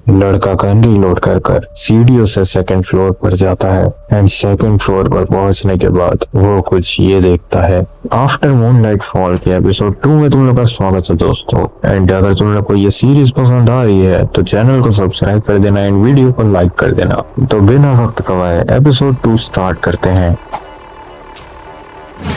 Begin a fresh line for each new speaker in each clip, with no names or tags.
लड़का gun reload कर कर सीढ़ियों से सेकंड फ्लोर पर जाता है एंड सेकंड फ्लोर पर पहुंचने के बाद वो कुछ ये देखता है। आफ्टर मूनलाइट फॉल के एपिसोड 2 में तुम लोग का स्वागत है दोस्तों। एंड अगर तुम लोग को ये सीरीज पसंद आ रही है तो चैनल को सब्सक्राइब कर देना एंड वीडियो को लाइक कर देना। तो बिना वक्त गवाए एपिसोड 2 स्टार्ट करते हैं।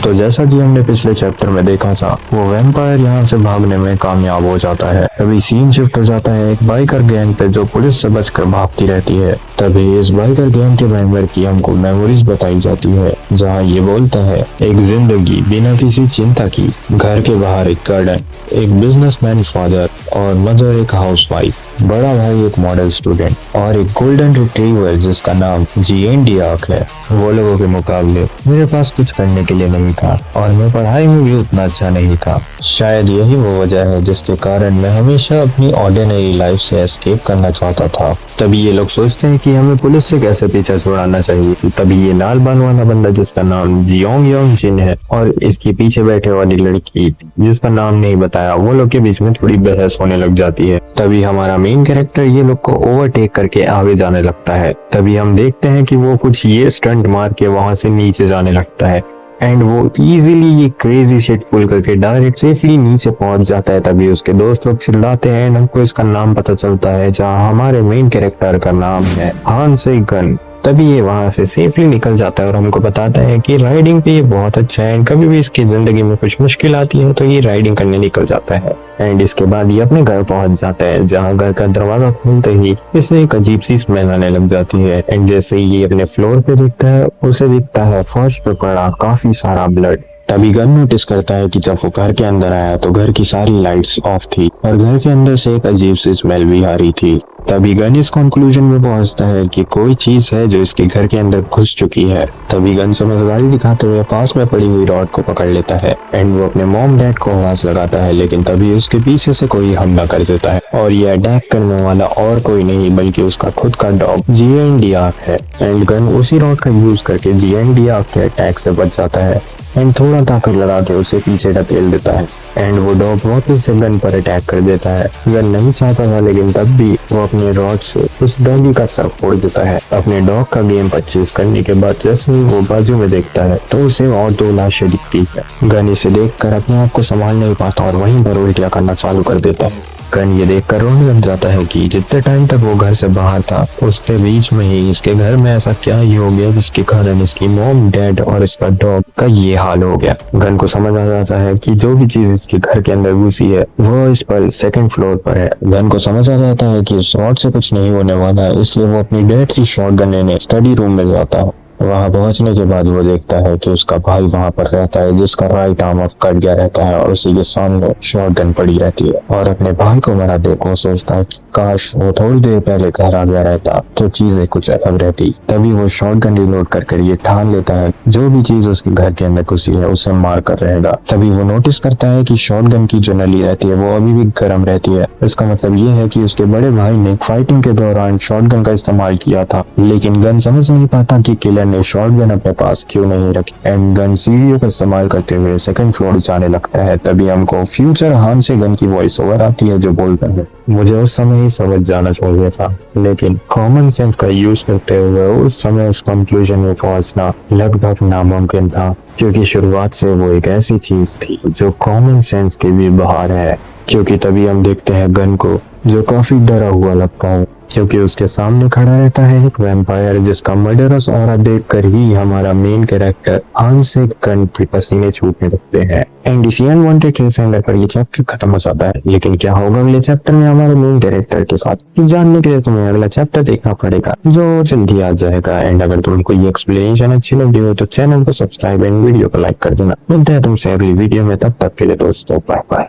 तो जैसा कि हमने पिछले चैप्टर में देखा था, वो वैम्पायर यहाँ से भागने में कामयाब हो जाता है। तभी सीन शिफ्ट हो जाता है एक बाइकर गैंग पे जो पुलिस से बचकर भागती रहती है। तभी इस बाइकर गैंग के मेंबर की हमको मेमोरीज बताई जाती है, जहाँ ये बोलता है एक जिंदगी बिना किसी चिंता की, घर के बाहर एक गार्डन, एक बिजनेसमैन फादर और मदर एक हाउसवाइफ, बड़ा भाई एक मॉडल स्टूडेंट और एक गोल्डन रिट्रीवर जिसका नाम जीएनडियाक है। वो लोगों के मुकाबले मेरे पास कुछ करने के लिए नहीं था और मैं पढ़ाई में भी उतना अच्छा नहीं था। शायद यही वो वजह है जिसके कारण मैं हमेशा अपनी ऑर्डिनरी लाइफ से एस्केप करना चाहता था। तभी ये लोग सोचते हैं कि हमें पुलिस से कैसे पीछा छुड़ाना चाहिए। तभी ये लाल बाल वाला बंदा जिसका नाम जियोंग योंग जिन है और इसके पीछे बैठे वाली लड़की जिसका नाम नहीं बताया, वो लोग के बीच में थोड़ी बहस होने लग जाती है। तभी हमारा मेन कैरेक्टर ये लोग को ओवरटेक करके आगे जाने लगता है। तभी हम देखते हैं कि वो कुछ ये स्टंट मार के वहां से नीचे जाने लगता है एंड वो इजीली ये क्रेजी शिट पुल करके डायरेक्ट सेफली नीचे पहुंच जाता है। तभी उसके दोस्त लोग चिल्लाते हैं, हमको इसका नाम पता चलता है, जहां हमारे मेन कैरेक्टर का नाम है हान से गन। तभी ये वहां से सेफली निकल जाता है और हमको बताता है कि राइडिंग पे ये बहुत अच्छा है एंड कभी भी इसकी जिंदगी में कुछ मुश्किल आती है तो ये राइडिंग करने निकल जाता है। एंड इसके बाद ये अपने घर पहुंच जाता है, जहां घर का दरवाजा खोलते ही इसे एक अजीब सी स्मेल आने लग जाती है। एंड जैसे ही ये अपने फ्लोर पे दिखता है, उसे दिखता है फर्श पे पड़ा काफी सारा ब्लड। तभी गन नोटिस करता है कि जब वो घर के अंदर आया तो घर की सारी लाइट्स ऑफ थी और घर के अंदर से एक अजीब सी स्मेल भी आ रही थी। तभी गन इस कंक्लूजन में पहुंचता है कि कोई चीज है जो इसके घर के अंदर घुस चुकी है। तभी गन समझदारी दिखाते हुए पास में पड़ी हुई रॉड को पकड़ लेता है एंड वो अपने मॉम डैड को आवाज लगाता है, लेकिन तभी उसके पीछे से कोई हमला कर देता है और ये अटैक करने वाला और कोई नहीं बल्कि उसका खुद का डॉग जीएनडियाक है। एंड गन उसी रॉड का यूज करके जीएनडियाक के अटैक से बच जाता है एंड थोड़ा ताकत लगा के उसे पीछे ढकेल देता है एंड वो डॉग वापस से गन पर अटैक कर देता है। गन नहीं चाहता था लेकिन तब भी वो अपने रॉड से उस डॉगी का सर फोड़ देता है। अपने डॉग का गेम परचेज करने के बाद जैसे ही वो बाजू में देखता है तो उसे और 2 लाशें दिखती है। गन इसे देखकर अपने आप को संभाल नहीं पाता और वहीं पर उल्टियां करना चालू कर देता है। गन ये देखकर रोने लग जाता है कि जितने टाइम तक वो घर से बाहर था उसके बीच में ही इसके घर में ऐसा क्या ही हो गया जिसके कारण इसकी मॉम डैड और इसका डॉग का ये हाल हो गया। गन को समझ आ जाता है कि जो भी चीज इसके घर के अंदर घुसी है वो इस पर सेकंड फ्लोर पर है। गन को समझ आ जाता है कि शॉट से कुछ नहीं होने वाला है, इसलिए वो अपनी डैड की शॉट गन लेने स्टडी रूम में जाता है। वहां पहुंचने के बाद वो देखता है कि उसका भाई वहां पर रहता है जिसका राइट आर्म ऑफ कट गया रहता है और उसी के सामने शॉटगन पड़ी रहती है और अपने भाई को मरा देख वो सोचता है कि काश वो थोड़ी देर पहले घर आ गया रहता तो चीजें कुछ अलग रहती। तभी वो शॉटगन रिलोड कर ये ठान लेता है जो भी चीज उसके घर के अंदर घुसी है उसे मार कर रहेगा। तभी वो नोटिस करता है कि शॉटगन की जो नली रहती है वो अभी भी गर्म रहती है। इसका मतलब ये है कि उसके बड़े भाई ने फाइटिंग के दौरान शॉटगन का इस्तेमाल किया था, लेकिन गन समझ नहीं पाता कि किलर ने शॉटगन अपने पास क्यों नहीं रखी। एंड गन सीढ़ियों का इस्तेमाल करते हुए सेकंड फ्लोर जाने लगता है। तभी हमको फ्यूचर हान से गन की वॉइस ओवर आती है जो बोलता है, मुझे उस समय ही समझ जाना चाहिए था, लेकिन कॉमन सेंस का यूज करते हुए उस समय उस कंक्लूजन में पहुंचना लगभग नामुमकिन था, क्योंकि शुरुआत से वो एक ऐसी चीज थी जो कॉमन सेंस के भी बाहर है। क्योंकि तभी हम देखते हैं गन को जो काफी डरा हुआ लगता है, क्योंकि उसके सामने खड़ा रहता है एक वैम्पायर जिसका मर्डरस ऑरा देखकर ही हमारा मेन कैरेक्टर हान से गन के पसीने छूटने लगते हैं। एंड इसी अनवांटेड क्लिफहैंगर पर ये चैप्टर खत्म हो जाता है। लेकिन क्या होगा अगले चैप्टर में हमारे मेन कैरेक्टर के साथ, इस जानने के लिए तुम्हें अगला चैप्टर देखना पड़ेगा जो जल्दी आ जाएगा। एंड अगर तुमको ये एक्सप्लेनेशन अच्छी लगी हो तो चैनल को सब्सक्राइब एंड वीडियो को लाइक कर देना। मिलते हैं तुमसे अगली वीडियो में, तब तक के लिए दोस्तों बाय बाय।